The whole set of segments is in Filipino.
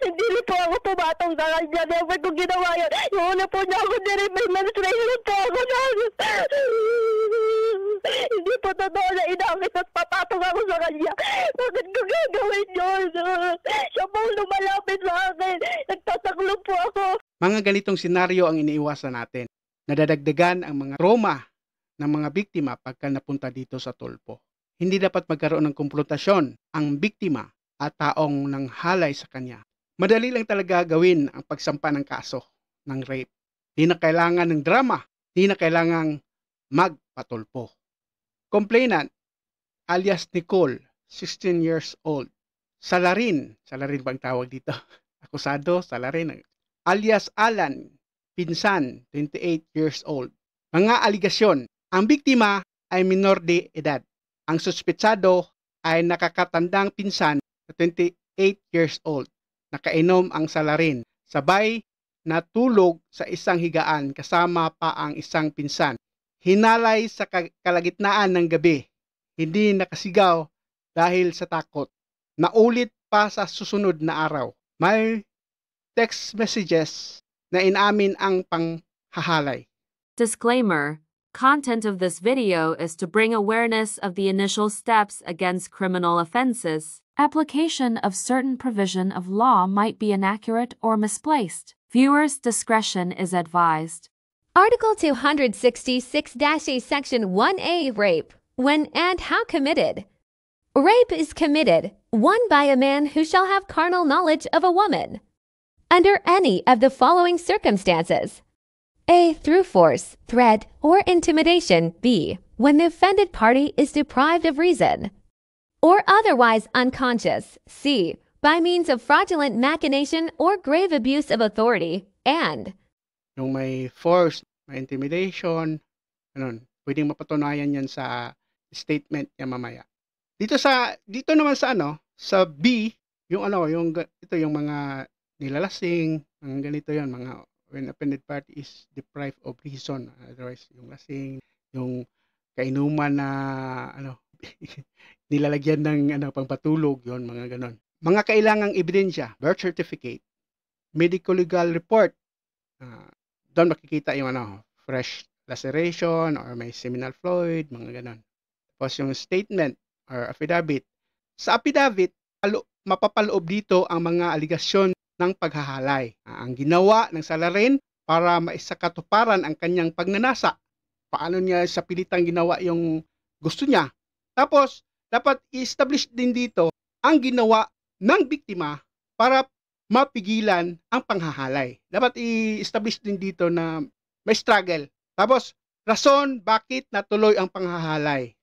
Hindi rin po ako pumatong sa kanya. Never ko ginawa yun. Yung una po niya ako nire-may menstruation po ako na. Hindi po totoo na inakit at papatong ako sa kanya. Bakit ko gagawin yun? Siya po lumalapit sa akin. Nagtataklo po ako. Mga ganitong senaryo ang iniiwasan natin. Nadadagdagan ang mga trauma ng mga biktima pagka napunta dito sa tulpo. Hindi dapat magkaroon ng konfrontasyon ang biktima at taong nanghalay sa kanya. Madali lang talaga gawin ang pagsampa ng kaso ng rape. Di na kailangan ng drama. Di na kailangang magpatulpo. Complainant, alias Nicole, 16 years old. Salarin bang tawag dito? Akusado, Salarin. Alias Alan, pinsan, 28 years old. Mga aligasyon, ang biktima ay minor de edad. Ang suspetsado ay nakakatandang pinsan na 28 years old. Nakainom ang Salarin. Sabay natulog sa isang higaan kasama pa ang isang pinsan. Hinalay sa kalagitnaan ng gabi. Hindi nakasigaw dahil sa takot. Naulit pa sa susunod na araw. May text messages na inamin ang panghahalay. Disclaimer: content of this video is to bring awareness of the initial steps against criminal offenses. Application of certain provision of law might be inaccurate or misplaced. Viewers' discretion is advised. Article 266-A Section 1A Rape. When and how committed? Rape is committed, 1 by a man who shall have carnal knowledge of a woman, under any of the following circumstances. A. Through force, threat, or intimidation. B. When the offended party is deprived of reason or otherwise unconscious. C. By means of fraudulent machination or grave abuse of authority. And Yung may force, may intimidation, pwedeng mapatunayan yan sa statement niya mamaya. Dito naman sa B, yung mga nilalasing, ang ganito yan, mga when offended party is deprived of reason. Otherwise, yung lasing, yung kainuman na nilalagyan ng pangpatulog, yon mga ganon. Mga kailangang ebidensya, birth certificate, medical legal report. Doon makikita yung fresh laceration or may seminal fluid, mga ganon. Tapos yung statement or affidavit. Sa affidavit, mapapaloob dito ang mga aligasyon ng paghahalay. Ang ginawa ng Salarin para maisakatuparan ang kanyang pagnanasa. Paano niya sa pilitang ginawa yung gusto niya. Tapos, dapat i-establish din dito ang ginawa ng biktima para mapigilan ang panghahalay. Dapat i-establish din dito na may struggle. Tapos, rason bakit natuloy ang panghahalay.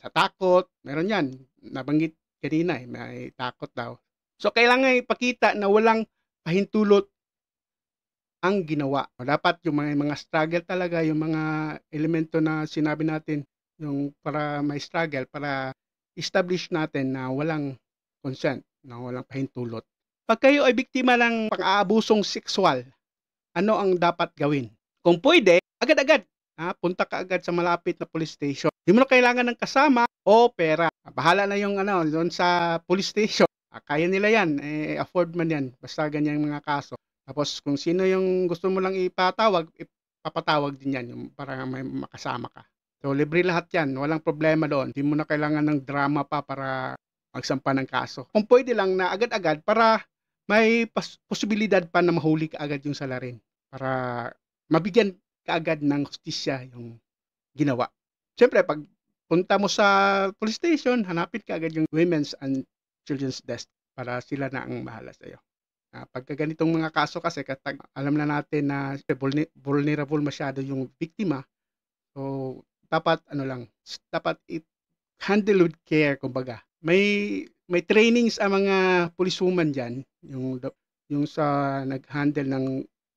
Sa takot, meron yan. Nabanggit kanina, may takot daw. So, kailangan ipakita na walang pahintulot ang ginawa. Dapat yung mga struggle talaga, yung mga elemento na sinabi natin, yung para may struggle, para establish natin na walang consent, na walang pahintulot. Pag kayo ay biktima ng pang-aabusong sexual, ano ang dapat gawin? Kung pwede, agad-agad. Punta ka agad sa malapit na police station. Hindi mo na kailangan ng kasama o pera. Bahala na yung doon sa police station. Kaya nila yan. Afford man yan. Basta ganyan mga kaso. Tapos kung sino yung gusto mo lang ipatawag, ipapatawag din yan yung para may makasama ka. So libre lahat yan. Walang problema doon. Hindi mo na kailangan ng drama pa para magsampa ng kaso. Kung pwede lang na agad-agad para may posibilidad pa na mahuli ka agad yung Salarin. Para mabigyan kaagad ng hustisya yung ginawa. Siyempre, pag punta mo sa police station, hanapin ka agad yung Women's and Children's Desk para sila na ang bahala sa iyo. Pagka ganitong mga kaso kasi, alam na natin na vulnerable masyado yung biktima. So, dapat dapat handle with care, kumbaga. May trainings ang mga policewoman diyan, yung sa nag-handle ng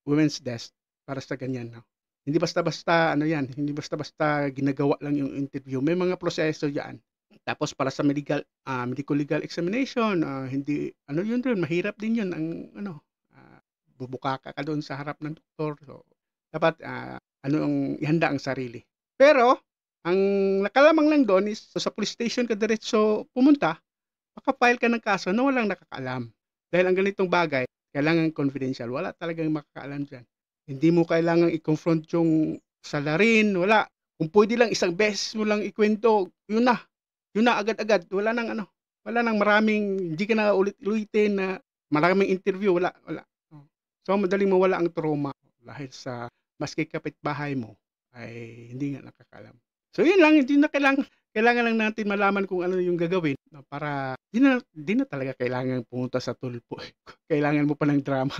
Women's Desk para sa ganyan, no? Hindi basta-basta hindi basta-basta ginagawa lang yung interview. May mga proseso diyan. Tapos para sa medical legal examination, hindi yun doon, mahirap din yun ang bubuka ka doon sa harap ng doktor. So dapat ang ihanda ang sarili. Pero ang nakalamang lang doon is sa police station ka diretso pumunta, maka-file ka ng kaso na walang nakakaalam. Dahil ang ganitong bagay, kailangan confidential. Wala talagang makakaalam dyan. Hindi mo kailangan i-confront yung salarin, wala. Kung pwede lang isang beses mo lang ikwento, yun na. Yun na agad-agad. Wala nang maraming, hindi ka na ulit-ulitin na maraming interview, wala. So, madaling mawala ang trauma dahil sa maski kapitbahay mo ay hindi nga nakakaalam. So, yun lang, hindi na kailangan lang natin malaman kung ano yung gagawin para di na talaga kailangan pumunta sa tulpo. Kailangan mo pa ng drama